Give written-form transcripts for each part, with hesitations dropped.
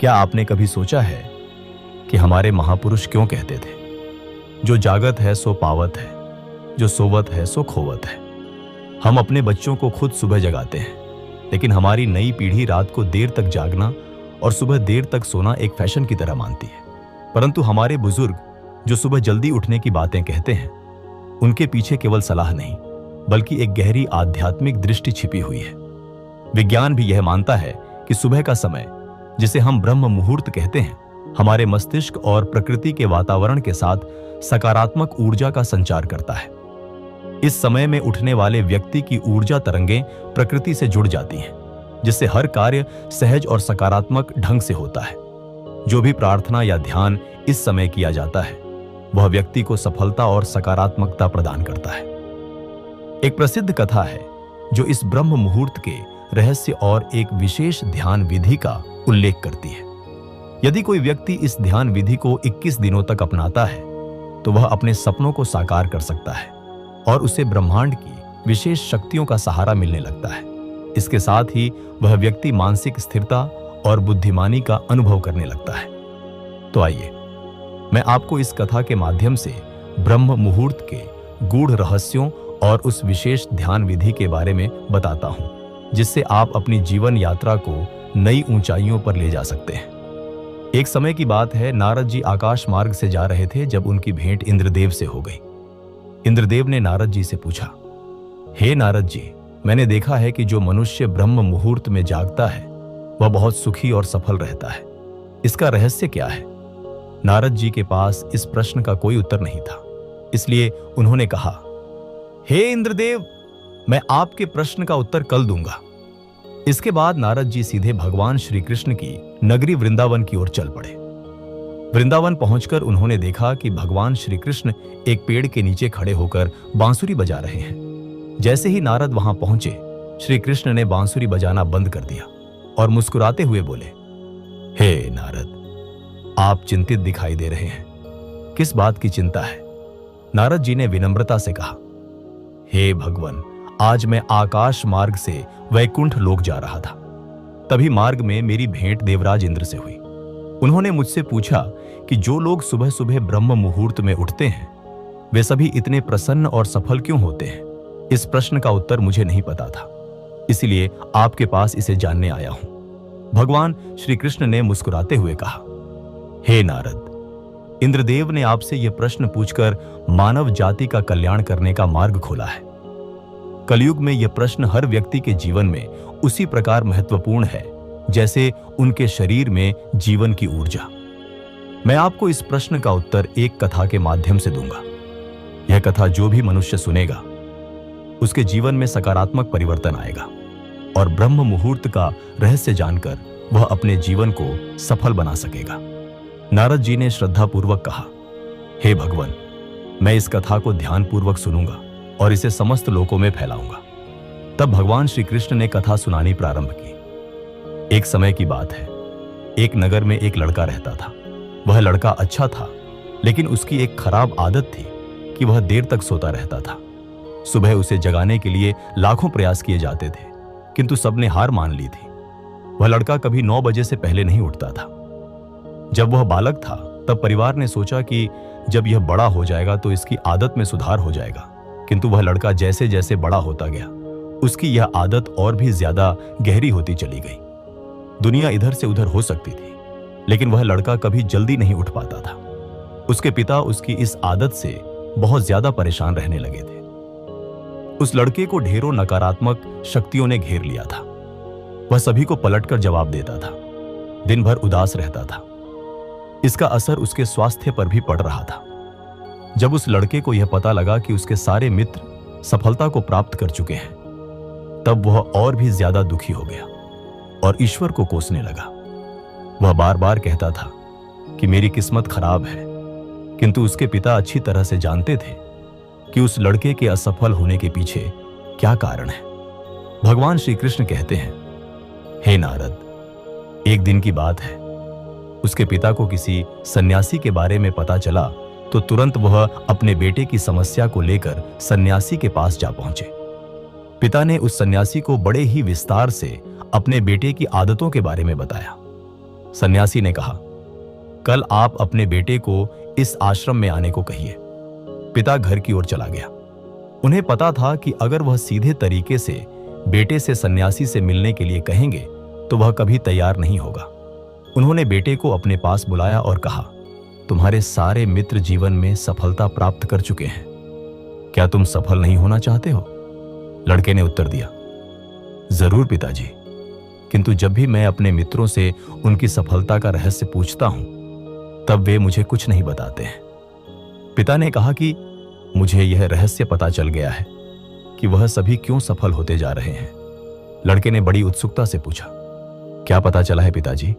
क्या आपने कभी सोचा है कि हमारे महापुरुष क्यों कहते थे, जो जागत है सो पावत है, जो सोवत है सो खोवत है। हम अपने बच्चों को खुद सुबह जगाते हैं, लेकिन हमारी नई पीढ़ी रात को देर तक जागना और सुबह देर तक सोना एक फैशन की तरह मानती है। परंतु हमारे बुजुर्ग जो सुबह जल्दी उठने की बातें कहते हैं, उनके पीछे केवल सलाह नहीं बल्कि एक गहरी आध्यात्मिक दृष्टि छिपी हुई है। विज्ञान भी यह मानता है कि सुबह का समय, जिसे हम ब्रह्म मुहूर्त कहते हैं, हमारे मस्तिष्क और प्रकृति के वातावरण के साथ सकारात्मक ऊर्जा का संचार करता है। इस समय में उठने वाले व्यक्ति की ऊर्जा तरंगें प्रकृति से जुड़ जाती हैं, जिससे हर कार्य सहज और सकारात्मक ढंग से होता है। जो भी प्रार्थना या ध्यान इस समय किया जाता है, वह व्यक्ति को सफलता और सकारात्मकता प्रदान करता है। एक प्रसिद्ध कथा है जो इस ब्रह्म मुहूर्त के रहस्य और एक विशेष ध्यान विधि का उल्लेख करती है। यदि कोई व्यक्ति इस ध्यान विधि को 21 दिनों तक अपनाता है, तो वह अपने सपनों को साकार कर सकता है और उसे ब्रह्मांड की विशेष शक्तियों का सहारा मिलने लगता है। इसके साथ ही वह व्यक्ति मानसिक स्थिरता और बुद्धिमानी का अनुभव करने लगता है। तो आइए, मैं आपको इस कथा के माध्यम से ब्रह्म मुहूर्त के गूढ़ रहस्यों और उस विशेष ध्यान विधि के बारे में बताता हूं, जिससे आप अपनी जीवन यात्रा को नई ऊंचाइयों पर ले जा सकते हैं। एक समय की बात है, नारद जी आकाश मार्ग से जा रहे थे जब उनकी भेंट इंद्रदेव से हो गई। इंद्रदेव ने नारद जी से पूछा, हे नारद जी, मैंने देखा है कि जो मनुष्य ब्रह्म मुहूर्त में जागता है वह बहुत सुखी और सफल रहता है। इसका रहस्य क्या है? नारद जी के पास इस प्रश्न का कोई उत्तर नहीं था, इसलिए उन्होंने कहा, हे इंद्रदेव, मैं आपके प्रश्न का उत्तर कल दूंगा। इसके बाद नारद जी सीधे भगवान श्री कृष्ण की नगरी वृंदावन की ओर चल पड़े। वृंदावन पहुंचकर उन्होंने देखा कि भगवान श्री कृष्ण एक पेड़ के नीचे खड़े होकर बांसुरी बजा रहे हैं। जैसे ही नारद वहां पहुंचे, श्री कृष्ण ने बांसुरी बजाना बंद कर दिया और मुस्कुराते हुए बोले, हे नारद, आप चिंतित दिखाई दे रहे हैं। किस बात की चिंता है? नारद जी ने विनम्रता से कहा, हे भगवान, आज मैं आकाश मार्ग से वैकुंठ लोक जा रहा था। तभी मार्ग में मेरी भेंट देवराज इंद्र से हुई। उन्होंने मुझसे पूछा कि जो लोग सुबह सुबह ब्रह्म मुहूर्त में उठते हैं, वे सभी इतने प्रसन्न और सफल क्यों होते हैं? इस प्रश्न का उत्तर मुझे नहीं पता था, इसलिए आपके पास इसे जानने आया हूं। भगवान श्री कृष्ण ने मुस्कुराते हुए कहा, हे नारद, इंद्रदेव ने आपसे यह प्रश्न पूछकर मानव जाति का कल्याण करने का मार्ग खोला है। कलयुग में यह प्रश्न हर व्यक्ति के जीवन में उसी प्रकार महत्वपूर्ण है जैसे उनके शरीर में जीवन की ऊर्जा। मैं आपको इस प्रश्न का उत्तर एक कथा के माध्यम से दूंगा। यह कथा जो भी मनुष्य सुनेगा, उसके जीवन में सकारात्मक परिवर्तन आएगा और ब्रह्म मुहूर्त का रहस्य जानकर वह अपने जीवन को सफल बना सकेगा। नारद जी ने श्रद्धापूर्वक कहा, हे भगवान, मैं इस कथा को ध्यानपूर्वक सुनूंगा और इसे समस्त लोकों में फैलाऊंगा। तब भगवान श्री कृष्ण ने कथा सुनानी प्रारंभ की। एक समय की बात है, एक नगर में एक लड़का रहता था। वह लड़का अच्छा था, लेकिन उसकी एक खराब आदत थी कि वह देर तक सोता रहता था। सुबह उसे जगाने के लिए लाखों प्रयास किए जाते थे, किंतु सबने हार मान ली थी। वह लड़का कभी 9 बजे से पहले नहीं उठता था। जब वह बालक था, तब परिवार ने सोचा कि जब यह बड़ा हो जाएगा तो इसकी आदत में सुधार हो जाएगा। किंतु वह लड़का जैसे जैसे बड़ा होता गया, उसकी यह आदत और भी ज्यादा गहरी होती चली गई। दुनिया इधर से उधर हो सकती थी, लेकिन वह लड़का कभी जल्दी नहीं उठ पाता था। उसके पिता उसकी इस आदत से बहुत ज्यादा परेशान रहने लगे थे। उस लड़के को ढेरों नकारात्मक शक्तियों ने घेर लिया था। वह सभी को पलटकर जवाब देता था, दिन भर उदास रहता था। इसका असर उसके स्वास्थ्य पर भी पड़ रहा था। जब उस लड़के को यह पता लगा कि उसके सारे मित्र सफलता को प्राप्त कर चुके हैं, तब वह और भी ज्यादा दुखी हो गया और ईश्वर को कोसने लगा। वह बार बार कहता था कि मेरी किस्मत खराब है, किंतु उसके पिता अच्छी तरह से जानते थे कि उस लड़के के असफल होने के पीछे क्या कारण है। भगवान श्री कृष्ण कहते हैं, हे नारद, एक दिन की बात है, उसके पिता को किसी सन्यासी के बारे में पता चला तो तुरंत वह अपने बेटे की समस्या को लेकर सन्यासी के पास जा पहुंचे। पिता ने उस सन्यासी को बड़े ही विस्तार से अपने बेटे की आदतों के बारे में बताया। सन्यासी ने कहा, कल आप अपने बेटे को इस आश्रम में आने को कहिए। पिता घर की ओर चला गया। उन्हें पता था कि अगर वह सीधे तरीके से बेटे से सन्यासी से मिलने के लिए कहेंगे तो वह कभी तैयार नहीं होगा। उन्होंने बेटे को अपने पास बुलाया और कहा, तुम्हारे सारे मित्र जीवन में सफलता प्राप्त कर चुके हैं, क्या तुम सफल नहीं होना चाहते हो? लड़के ने उत्तर दिया, जरूर पिताजी, किंतु जब भी मैं अपने मित्रों से उनकी सफलता का रहस्य पूछता हूं तब वे मुझे कुछ नहीं बताते हैं। पिता ने कहा कि मुझे यह रहस्य पता चल गया है कि वह सभी क्यों सफल होते जा रहे हैं। लड़के ने बड़ी उत्सुकता से पूछा, क्या पता चला है पिताजी?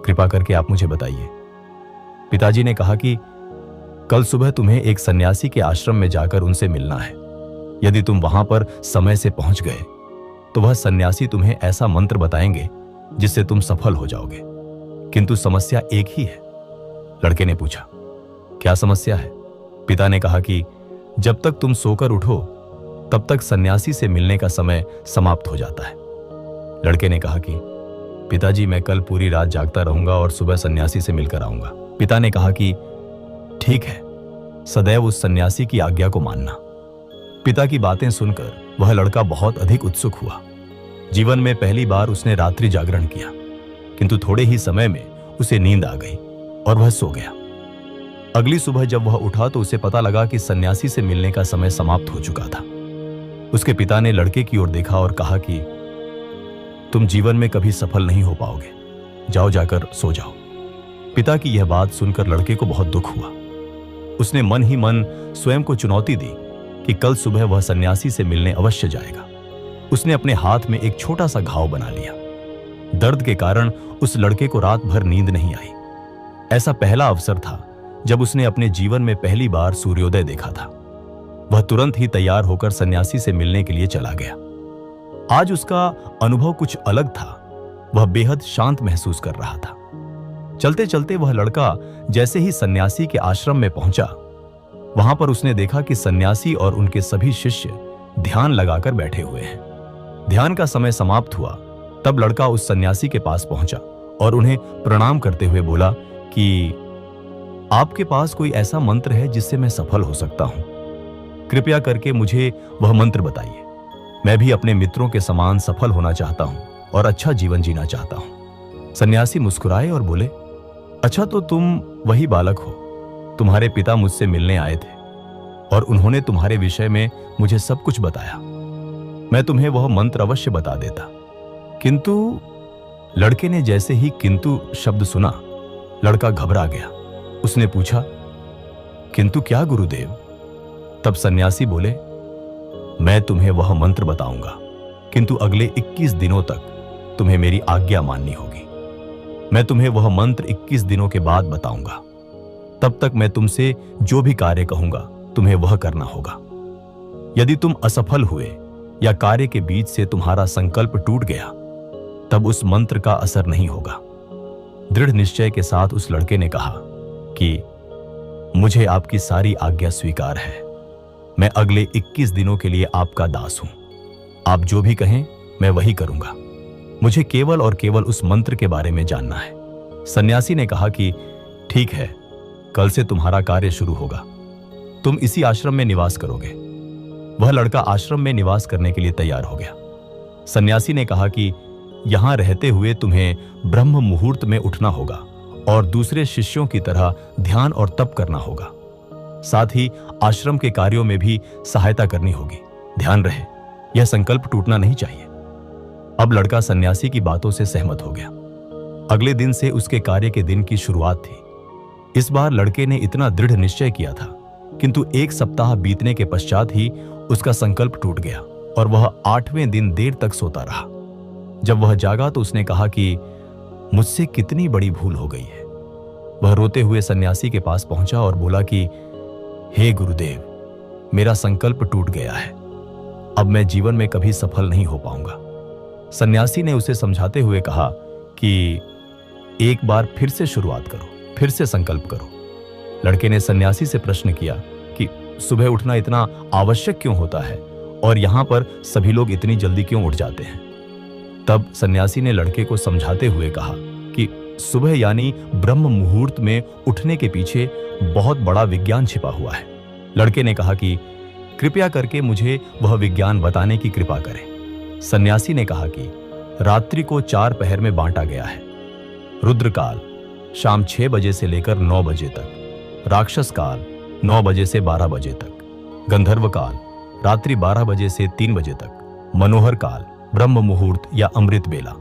कृपा करके आप मुझे बताइए। पिताजी ने कहा कि कल सुबह तुम्हें एक सन्यासी के आश्रम में जाकर उनसे मिलना है। यदि तुम वहां पर समय से पहुंच गए तो वह सन्यासी तुम्हें ऐसा मंत्र बताएंगे जिससे तुम सफल हो जाओगे, किंतु समस्या एक ही है। लड़के ने पूछा, क्या समस्या है? पिता ने कहा कि जब तक तुम सोकर उठो तब तक सन्यासी से मिलने का समय समाप्त हो जाता है। लड़के ने कहा कि पिताजी, मैं कल पूरी रात जागता रहूंगा और सुबह सन्यासी से मिलकर आऊंगा। पिता ने कहा कि ठीक है, सदैव उस सन्यासी की आज्ञा को मानना। पिता की बातें सुनकर वह लड़का बहुत अधिक उत्सुक हुआ। जीवन में पहली बार उसने रात्रि जागरण किया, किंतु थोड़े ही समय में उसे नींद आ गई और वह सो गया। अगली सुबह जब वह उठा तो उसे पता लगा कि सन्यासी से मिलने का समय समाप्त हो चुका था। उसके पिता ने लड़के की ओर देखा और कहा कि तुम जीवन में कभी सफल नहीं हो पाओगे, जाओ जाकर सो जाओ। पिता की यह बात सुनकर लड़के को बहुत दुख हुआ। उसने मन ही मन स्वयं को चुनौती दी कि कल सुबह वह सन्यासी से मिलने अवश्य जाएगा। उसने अपने हाथ में एक छोटा सा घाव बना लिया। दर्द के कारण उस लड़के को रात भर नींद नहीं आई। ऐसा पहला अवसर था जब उसने अपने जीवन में पहली बार सूर्योदय देखा था। वह तुरंत ही तैयार होकर सन्यासी से मिलने के लिए चला गया। आज उसका अनुभव कुछ अलग था। वह बेहद शांत महसूस कर रहा था। चलते चलते वह लड़का जैसे ही सन्यासी के आश्रम में पहुंचा, वहां पर उसने देखा कि सन्यासी और उनके सभी शिष्य ध्यान लगाकर बैठे हुए हैं। ध्यान का समय समाप्त हुआ तब लड़का उस सन्यासी के पास पहुंचा और उन्हें प्रणाम करते हुए बोला कि आपके पास कोई ऐसा मंत्र है जिससे मैं सफल हो सकता हूं? कृपया करके मुझे वह मंत्र बताइए। मैं भी अपने मित्रों के समान सफल होना चाहता हूं और अच्छा जीवन जीना चाहता हूं। सन्यासी मुस्कुराए और बोले, अच्छा तो तुम वही बालक हो। तुम्हारे पिता मुझसे मिलने आए थे और उन्होंने तुम्हारे विषय में मुझे सब कुछ बताया। मैं तुम्हें वह मंत्र अवश्य बता देता, किंतु लड़के ने जैसे ही किंतु शब्द सुना, लड़का घबरा गया। उसने पूछा, किंतु क्या गुरुदेव? तब सन्यासी बोले, मैं तुम्हें वह मंत्र बताऊंगा, किंतु अगले 21 दिनों तक तुम्हें मेरी आज्ञा माननी होगी। मैं तुम्हें वह मंत्र 21 दिनों के बाद बताऊंगा। तब तक मैं तुमसे जो भी कार्य कहूंगा तुम्हें वह करना होगा। यदि तुम असफल हुए या कार्य के बीच से तुम्हारा संकल्प टूट गया तब उस मंत्र का असर नहीं होगा। दृढ़ निश्चय के साथ उस लड़के ने कहा कि मुझे आपकी सारी आज्ञा स्वीकार है। मैं अगले 21 दिनों के लिए आपका दास हूं। आप जो भी कहें मैं वही करूंगा। मुझे केवल और केवल उस मंत्र के बारे में जानना है। सन्यासी ने कहा कि ठीक है, कल से तुम्हारा कार्य शुरू होगा। तुम इसी आश्रम में निवास करोगे। वह लड़का आश्रम में निवास करने के लिए तैयार हो गया। सन्यासी ने कहा कि यहां रहते हुए तुम्हें ब्रह्म मुहूर्त में उठना होगा और दूसरे शिष्यों की तरह ध्यान और तप करना होगा। साथ ही आश्रम के कार्यों में भी सहायता करनी होगी। ध्यान रहे, यह संकल्प टूटना नहीं चाहिए। अब लड़का सन्यासी की बातों से सहमत हो गया। अगले दिन से उसके कार्य के दिन की शुरुआत थी। इस बार लड़के ने इतना दृढ़ निश्चय किया था, किंतु 1 सप्ताह बीतने के पश्चात ही उसका संकल्प टूट गया और वह 8वें दिन देर तक सोता रहा। जब वह जागा तो उसने कहा कि मुझसे कितनी बड़ी भूल हो गई है। वह रोते हुए सन्यासी के पास पहुंचा और बोला कि हे गुरुदेव, मेरा संकल्प टूट गया है। अब मैं जीवन में कभी सफल नहीं हो पाऊंगा। सन्यासी ने उसे समझाते हुए कहा कि एक बार फिर से शुरुआत करो, फिर से संकल्प करो। लड़के ने सन्यासी से प्रश्न किया कि सुबह उठना इतना आवश्यक क्यों होता है और यहां पर सभी लोग इतनी जल्दी क्यों उठ जाते हैं। तब सन्यासी ने लड़के को समझाते हुए कहा कि सुबह यानी ब्रह्म मुहूर्त में उठने के पीछे बहुत बड़ा विज्ञान छिपा हुआ है। लड़के ने कहा कि कृपया करके मुझे वह विज्ञान बताने की कृपा करें। सन्यासी ने कहा कि रात्रि को 4 पहर में बांटा गया है। रुद्रकाल शाम 6 बजे से लेकर 9 बजे तक, राक्षस काल 9 बजे से 12 बजे तक, गंधर्व काल रात्रि 12 बजे से 3 बजे तक, मनोहर काल ब्रह्म मुहूर्त या अमृत बेला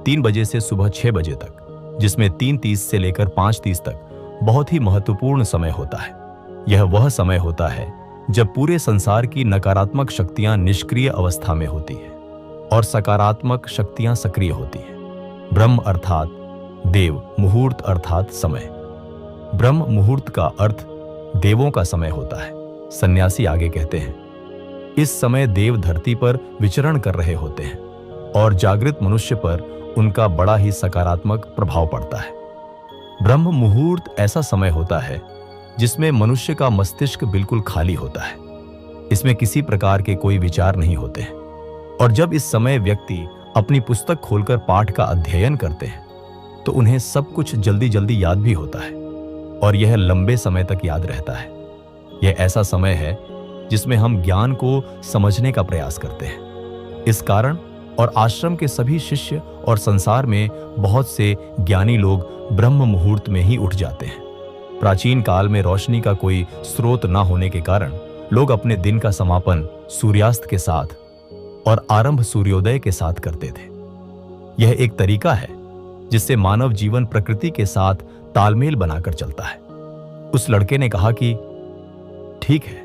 3 बजे से सुबह 6 बजे तक, जिसमें 3:30 से लेकर 5:30 तक बहुत ही महत्वपूर्ण समय होता है। यह वह समय होता है जब पूरे संसार की नकारात्मक शक्तियां निष्क्रिय अवस्था में होती है और सकारात्मक शक्तियां सक्रिय होती हैं। ब्रह्म अर्थात देव, मुहूर्त अर्थात समय। ब्रह्म मुहूर्त का अर्थ देवों का समय होता है। सन्यासी आगे कहते हैं, इस समय देव धरती पर विचरण कर रहे होते हैं और जागृत मनुष्य पर उनका बड़ा ही सकारात्मक प्रभाव पड़ता है। ब्रह्म मुहूर्त ऐसा समय होता है जिसमें मनुष्य का मस्तिष्क बिल्कुल खाली होता है। इसमें किसी प्रकार के कोई विचार नहीं होते हैं और जब इस समय व्यक्ति अपनी पुस्तक खोलकर पाठ का अध्ययन करते हैं तो उन्हें सब कुछ जल्दी जल्दी याद भी होता है और यह लंबे समय तक याद रहता है। यह ऐसा समय है जिसमें हम ज्ञान को समझने का प्रयास करते हैं। इस कारण और आश्रम के सभी शिष्य और संसार में बहुत से ज्ञानी लोग ब्रह्म मुहूर्त में ही उठ जाते हैं। प्राचीन काल में रोशनी का कोई स्रोत न होने के कारण लोग अपने दिन का समापन सूर्यास्त के साथ और आरंभ सूर्योदय के साथ करते थे। यह एक तरीका है जिससे मानव जीवन प्रकृति के साथ तालमेल बनाकर चलता है। उस लड़के ने कहा कि ठीक है,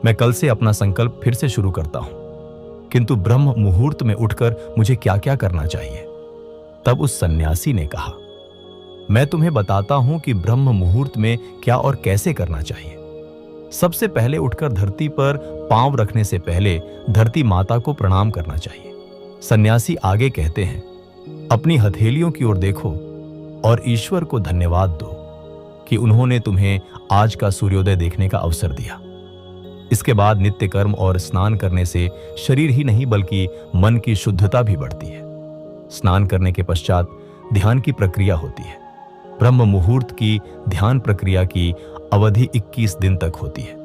मैं कल से अपना संकल्प फिर से शुरू करता हूं, किंतु ब्रह्म मुहूर्त में उठकर मुझे क्या क्या करना चाहिए। तब उस सन्यासी ने कहा, मैं तुम्हें बताता हूं कि ब्रह्म मुहूर्त में क्या और कैसे करना चाहिए। सबसे पहले उठकर धरती पर पांव रखने से पहले धरती माता को प्रणाम करना चाहिए। सन्यासी आगे कहते हैं, अपनी हथेलियों की ओर देखो और ईश्वर को धन्यवाद दो कि उन्होंने तुम्हें आज का सूर्योदय देखने का अवसर दिया। इसके बाद नित्य कर्म और स्नान करने से शरीर ही नहीं बल्कि मन की शुद्धता भी बढ़ती है। स्नान करने के पश्चात ध्यान की प्रक्रिया होती है। ब्रह्म मुहूर्त की ध्यान प्रक्रिया की अवधि 21 दिन तक होती है।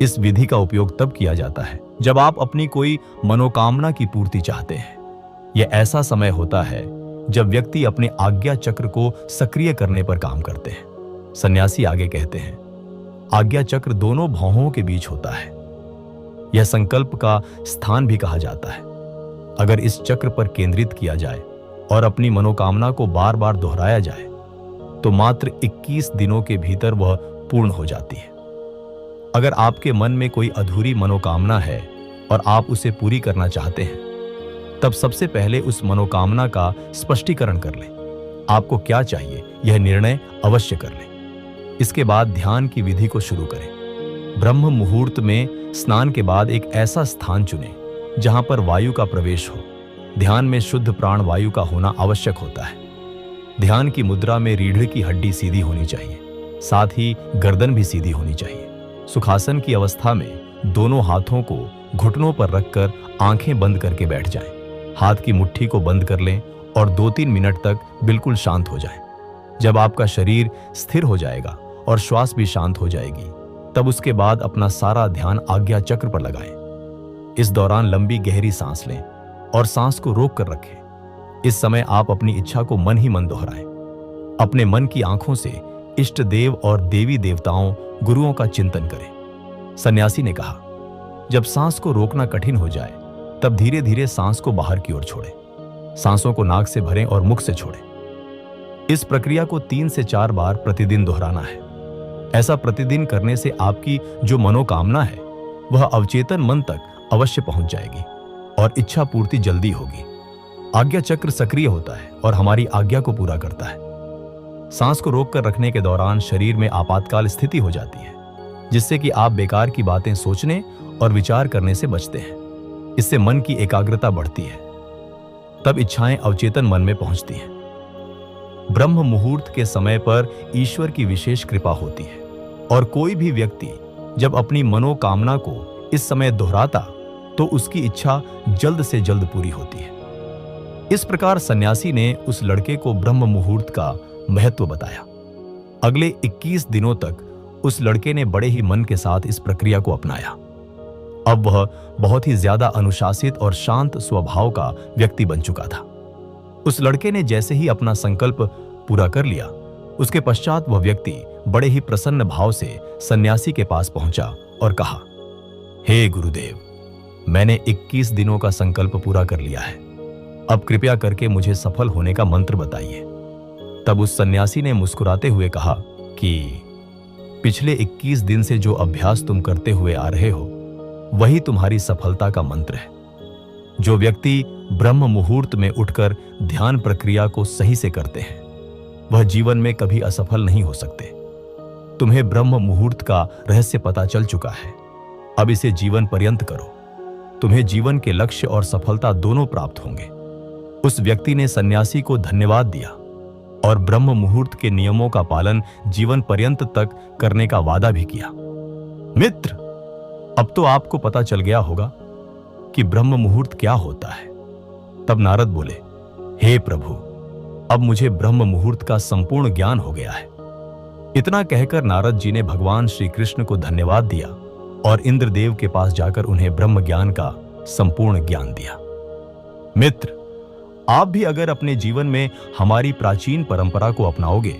इस विधि का उपयोग तब किया जाता है जब आप अपनी कोई मनोकामना की पूर्ति चाहते हैं। यह ऐसा समय होता है जब व्यक्ति अपने आज्ञा चक्र को सक्रिय करने पर काम करते हैं। सन्यासी आगे कहते हैं, आज्ञा चक्र दोनों भौहों के बीच होता है। यह संकल्प का स्थान भी कहा जाता है। अगर इस चक्र पर केंद्रित किया जाए और अपनी मनोकामना को बार बार दोहराया जाए तो मात्र 21 दिनों के भीतर वह पूर्ण हो जाती है। अगर आपके मन में कोई अधूरी मनोकामना है और आप उसे पूरी करना चाहते हैं, तब सबसे पहले उस मनोकामना का स्पष्टीकरण कर लें। आपको क्या चाहिए यह निर्णय अवश्य कर लें। इसके बाद ध्यान की विधि को शुरू करें। ब्रह्म मुहूर्त में स्नान के बाद एक ऐसा स्थान चुनें जहां पर वायु का प्रवेश हो। ध्यान में शुद्ध प्राण वायु का होना आवश्यक होता है। ध्यान की मुद्रा में रीढ़ की हड्डी सीधी होनी चाहिए, साथ ही गर्दन भी सीधी होनी चाहिए। सुखासन की अवस्था में दोनों हाथों को घुटनों पर रखकर आंखें बंद करके बैठ जाएं। हाथ की मुट्ठी को बंद कर लें और 2-3 मिनट तक बिल्कुल शांत हो जाएं। जब आपका शरीर स्थिर हो जाएगा और श्वास भी शांत हो जाएगी, तब उसके बाद अपना सारा ध्यान आज्ञा चक्र पर लगाएं। इस दौरान लंबी गहरी सांस लें और सांस को रोक कर रखें। इस समय आप अपनी इच्छा को मन ही मन दोहराएं। अपने मन की आंखों से इष्ट देव और देवी देवताओं, गुरुओं का चिंतन करें। सन्यासी ने कहा, जब सांस को रोकना कठिन हो जाए तब धीरे धीरे सांस को बाहर की ओर छोड़ें। सांसों को नाक से भरें और मुख से छोड़ें। इस प्रक्रिया को 3 से 4 बार प्रतिदिन दोहराना है। ऐसा प्रतिदिन करने से आपकी जो मनोकामना है वह अवचेतन मन तक अवश्य पहुंच जाएगी और इच्छा पूर्ति जल्दी होगी। आज्ञा चक्र सक्रिय होता है और हमारी आज्ञा को पूरा करता है। सांस को रोककर रखने के दौरान शरीर में आपातकाल स्थिति हो जाती है, जिससे कि आप बेकार की बातें सोचने और विचार करने से बचते हैं। इससे मन की एकाग्रता बढ़ती है, तब इच्छाएं अवचेतन मन में पहुंचती हैं। ब्रह्म मुहूर्त के समय पर ईश्वर की विशेष कृपा होती है और कोई भी व्यक्ति जब अपनी मनोकामना को इस समय दोहराता तो उसकी इच्छा जल्द से जल्द पूरी होती है। इस प्रकार सन्यासी ने उस लड़के को ब्रह्म मुहूर्त का महत्व बताया। अगले 21 दिनों तक उस लड़के ने बड़े ही मन के साथ इस प्रक्रिया को अपनाया। अब वह बहुत ही ज्यादा अनुशासित और शांत स्वभाव का व्यक्ति बन चुका था। उस लड़के ने जैसे ही अपना संकल्प पूरा कर लिया, उसके पश्चात वह व्यक्ति बड़े ही प्रसन्न भाव से सन्यासी के पास पहुंचा और कहा, हे गुरुदेव, मैंने 21 दिनों का संकल्प पूरा कर लिया है। अब कृपया करके मुझे सफल होने का मंत्र बताइए। तब उस सन्यासी ने मुस्कुराते हुए कहा कि पिछले 21 दिन से जो अभ्यास तुम करते हुए आ रहे हो, वही तुम्हारी सफलता का मंत्र है। जो व्यक्ति ब्रह्म मुहूर्त में उठकर ध्यान प्रक्रिया को सही से करते हैं, वह जीवन में कभी असफल नहीं हो सकते। तुम्हें ब्रह्म मुहूर्त का रहस्य पता चल चुका है। अब इसे जीवन पर्यंत करो। तुम्हें जीवन के लक्ष्य और सफलता दोनों प्राप्त होंगे। उस व्यक्ति ने सन्यासी को धन्यवाद दिया और ब्रह्म मुहूर्त के नियमों का पालन जीवन पर्यंत तक करने का वादा भी किया। मित्र, अब तो आपको पता चल गया होगा कि ब्रह्म मुहूर्त क्या होता है। तब नारद बोले, हे प्रभु, अब मुझे ब्रह्म मुहूर्त का संपूर्ण ज्ञान हो गया है। इतना कहकर नारद जी ने भगवान श्री कृष्ण को धन्यवाद दिया और इंद्रदेव के पास जाकर उन्हें ब्रह्म ज्ञान का संपूर्ण ज्ञान दिया। मित्र, आप भी अगर अपने जीवन में हमारी प्राचीन परंपरा को अपनाओगे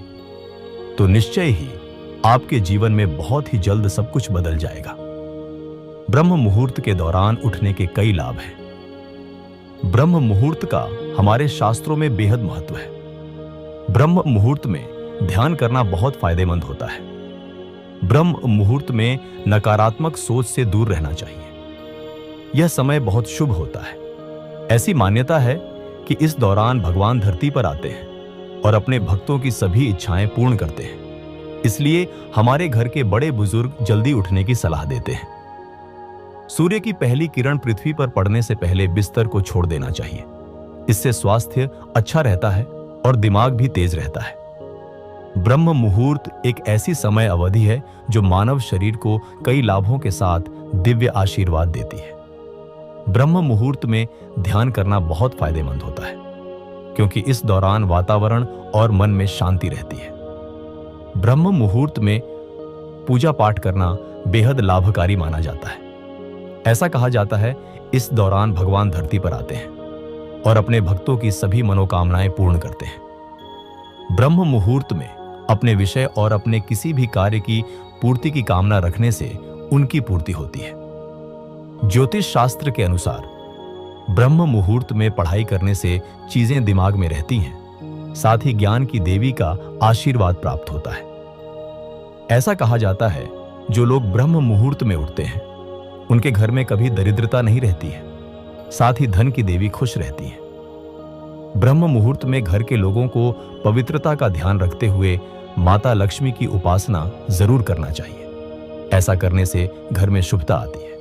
तो निश्चय ही आपके जीवन में बहुत ही जल्द सब कुछ बदल जाएगा। ब्रह्म मुहूर्त के दौरान उठने के कई लाभ हैं। ब्रह्म मुहूर्त का हमारे शास्त्रों में बेहद महत्व है। ब्रह्म मुहूर्त में ध्यान करना बहुत फायदेमंद होता है। ब्रह्म मुहूर्त में नकारात्मक सोच से दूर रहना चाहिए। यह समय बहुत शुभ होता है। ऐसी मान्यता है कि इस दौरान भगवान धरती पर आते हैं और अपने भक्तों की सभी इच्छाएं पूर्ण करते हैं। इसलिए हमारे घर के बड़े बुजुर्ग जल्दी उठने की सलाह देते हैं। सूर्य की पहली किरण पृथ्वी पर पड़ने से पहले बिस्तर को छोड़ देना चाहिए। इससे स्वास्थ्य अच्छा रहता है और दिमाग भी तेज रहता है। ब्रह्म मुहूर्त एक ऐसी समय अवधि है जो मानव शरीर को कई लाभों के साथ दिव्य आशीर्वाद देती है। ब्रह्म मुहूर्त में ध्यान करना बहुत फायदेमंद होता है, क्योंकि इस दौरान वातावरण और मन में शांति रहती है। ब्रह्म मुहूर्त में पूजा पाठ करना बेहद लाभकारी माना जाता है। ऐसा कहा जाता है, इस दौरान भगवान धरती पर आते हैं और अपने भक्तों की सभी मनोकामनाएं पूर्ण करते हैं। ब्रह्म मुहूर्त में अपने विषय और अपने किसी भी कार्य की पूर्ति की कामना रखने से उनकी पूर्ति होती है। ज्योतिष शास्त्र के अनुसार ब्रह्म मुहूर्त में पढ़ाई करने से चीजें दिमाग में रहती हैं, साथ ही ज्ञान की देवी का आशीर्वाद प्राप्त होता है। ऐसा कहा जाता है, जो लोग ब्रह्म मुहूर्त में उठते हैं उनके घर में कभी दरिद्रता नहीं रहती है, साथ ही धन की देवी खुश रहती है। ब्रह्म मुहूर्त में घर के लोगों को पवित्रता का ध्यान रखते हुए माता लक्ष्मी की उपासना जरूर करना चाहिए। ऐसा करने से घर में शुभता आती है।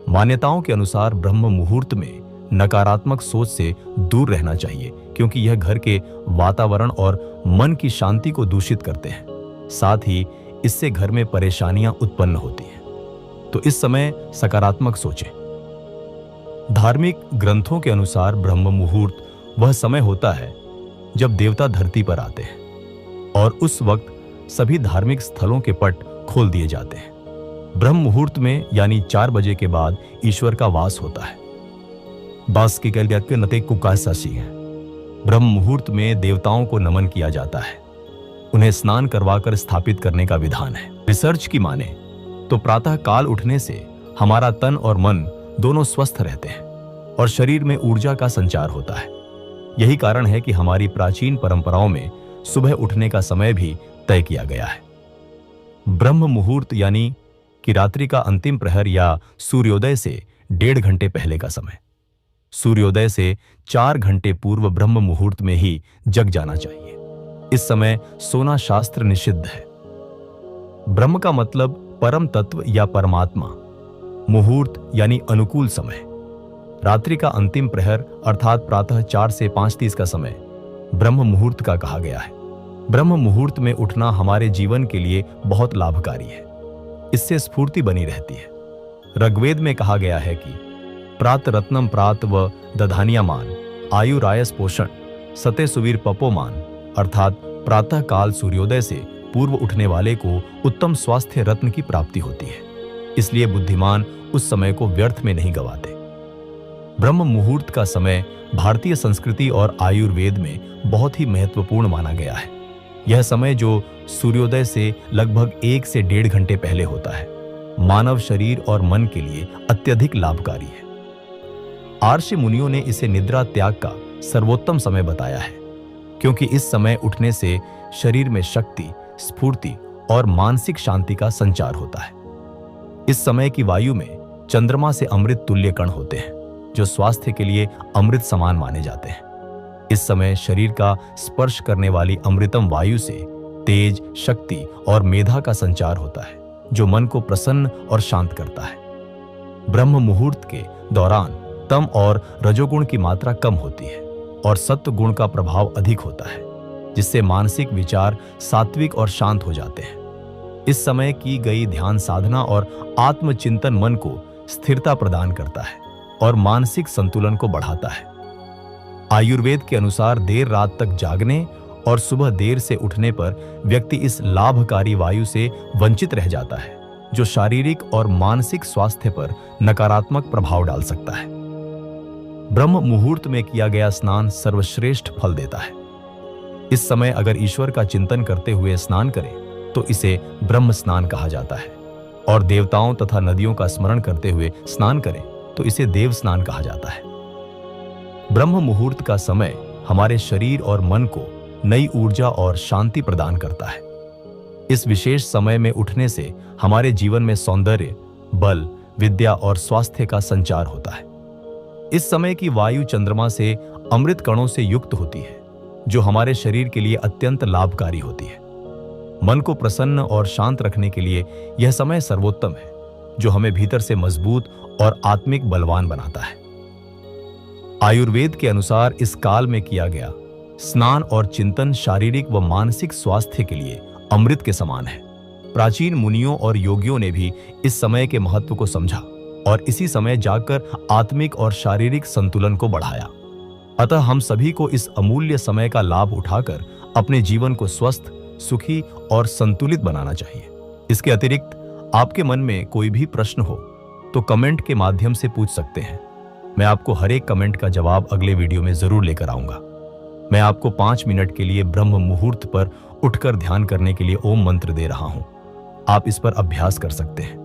मान्यताओं के अनुसार ब्रह्म मुहूर्त में नकारात्मक सोच से दूर रहना चाहिए, क्योंकि यह घर के वातावरण और मन की शांति को दूषित करते हैं। साथ ही इससे घर में परेशानियां उत्पन्न होती हैं। तो इस समय सकारात्मक सोचें। धार्मिक ग्रंथों के अनुसार ब्रह्म मुहूर्त वह समय होता है जब देवता धरती पर आते हैं और उस वक्त सभी धार्मिक स्थलों के पट खोल दिए जाते हैं। ब्रह्म मुहूर्त में यानी 4 बजे के बाद ईश्वर का वास होता है। बास की के नते कुकासासी है। ब्रह्म मुहूर्त में देवताओं को नमन किया जाता है। उन्हें स्नान करवाकर स्थापित करने का विधान है। रिसर्च की माने तो प्रातः काल उठने से हमारा तन और मन दोनों स्वस्थ रहते हैं और शरीर में ऊर्जा का संचार होता है। यही कारण है कि हमारी प्राचीन परंपराओं में सुबह उठने का समय भी तय किया गया है। ब्रह्म मुहूर्त यानी कि रात्रि का अंतिम प्रहर या सूर्योदय से 1.5 घंटे पहले का समय। सूर्योदय से 4 घंटे पूर्व ब्रह्म मुहूर्त में ही जग जाना चाहिए। इस समय सोना शास्त्र निषिद्ध है। ब्रह्म का मतलब परम तत्व या परमात्मा। मुहूर्त यानी अनुकूल समय। रात्रि का अंतिम प्रहर अर्थात प्रातः 4 से 5:30 का समय ब्रह्म मुहूर्त का कहा गया है। ब्रह्म मुहूर्त में उठना हमारे जीवन के लिए बहुत लाभकारी है। इससे स्फूर्ति बनी रहती है। ऋग्वेद में कहा गया है कि प्रात रत्नम प्रात व दधानियामान आयुरायस पोषण, सते सुवीर पपोमान अर्थात प्रातः काल सूर्योदय से पूर्व उठने वाले को उत्तम स्वास्थ्य रत्न की प्राप्ति होती है। इसलिए बुद्धिमान उस समय को व्यर्थ में नहीं गवाते। ब्रह्म मुहूर्त का समय भारतीय संस्कृति और आयुर्वेद में बहुत ही महत्वपूर्ण माना गया है। यह समय जो सूर्योदय से लगभग 1 से 1.5 घंटे पहले होता है, मानव शरीर और मन के लिए अत्यधिक लाभकारी है। आर्षि मुनियों ने इसे निद्रा त्याग का सर्वोत्तम समय बताया है, क्योंकि इस समय उठने से शरीर में शक्ति, स्फूर्ति और मानसिक शांति का संचार होता है। इस समय की वायु में चंद्रमा से अमृत तुल्य कण होते हैं, जो स्वास्थ्य के लिए अमृत समान माने जाते हैं। इस समय शरीर का स्पर्श करने वाली अमृतम वायु से तेज, शक्ति और मेधा का संचार होता है, जो मन को प्रसन्न और शांत करता है। ब्रह्म मुहूर्त के दौरान तम और रजोगुण की मात्रा कम होती है और सत्व गुण का प्रभाव अधिक होता है, जिससे मानसिक विचार सात्विक और शांत हो जाते हैं। इस समय की गई ध्यान साधना और आत्मचिंतन मन को स्थिरता प्रदान करता है और मानसिक संतुलन को बढ़ाता है। आयुर्वेद के अनुसार देर रात तक जागने और सुबह देर से उठने पर व्यक्ति इस लाभकारी वायु से वंचित रह जाता है, जो शारीरिक और मानसिक स्वास्थ्य पर नकारात्मक प्रभाव डाल सकता है। ब्रह्म मुहूर्त में किया गया स्नान सर्वश्रेष्ठ फल देता है। इस समय अगर ईश्वर का चिंतन करते हुए स्नान करें तो इसे ब्रह्म स्नान कहा जाता है, और देवताओं तथा नदियों का स्मरण करते हुए स्नान करें तो इसे देव स्नान कहा जाता है। ब्रह्म मुहूर्त का समय हमारे शरीर और मन को नई ऊर्जा और शांति प्रदान करता है। इस विशेष समय में उठने से हमारे जीवन में सौंदर्य, बल, विद्या और स्वास्थ्य का संचार होता है। इस समय की वायु चंद्रमा से अमृत कणों से युक्त होती है, जो हमारे शरीर के लिए अत्यंत लाभकारी होती है। मन को प्रसन्न और शांत रखने के लिए यह समय सर्वोत्तम है, जो हमें भीतर से मजबूत और आत्मिक बलवान बनाता है। आयुर्वेद के अनुसार इस काल में किया गया स्नान और चिंतन शारीरिक व मानसिक स्वास्थ्य के लिए अमृत के समान है। प्राचीन मुनियों और योगियों ने भी इस समय के महत्व को समझा और इसी समय जाकर आत्मिक और शारीरिक संतुलन को बढ़ाया। अतः हम सभी को इस अमूल्य समय का लाभ उठाकर अपने जीवन को स्वस्थ, सुखी और संतुलित बनाना चाहिए। इसके अतिरिक्त आपके मन में कोई भी प्रश्न हो तो कमेंट के माध्यम से पूछ सकते हैं। मैं आपको हर एक कमेंट का जवाब अगले वीडियो में जरूर लेकर आऊंगा। मैं आपको 5 मिनट के लिए ब्रह्म मुहूर्त पर उठकर ध्यान करने के लिए ओम मंत्र दे रहा हूं। आप इस पर अभ्यास कर सकते हैं।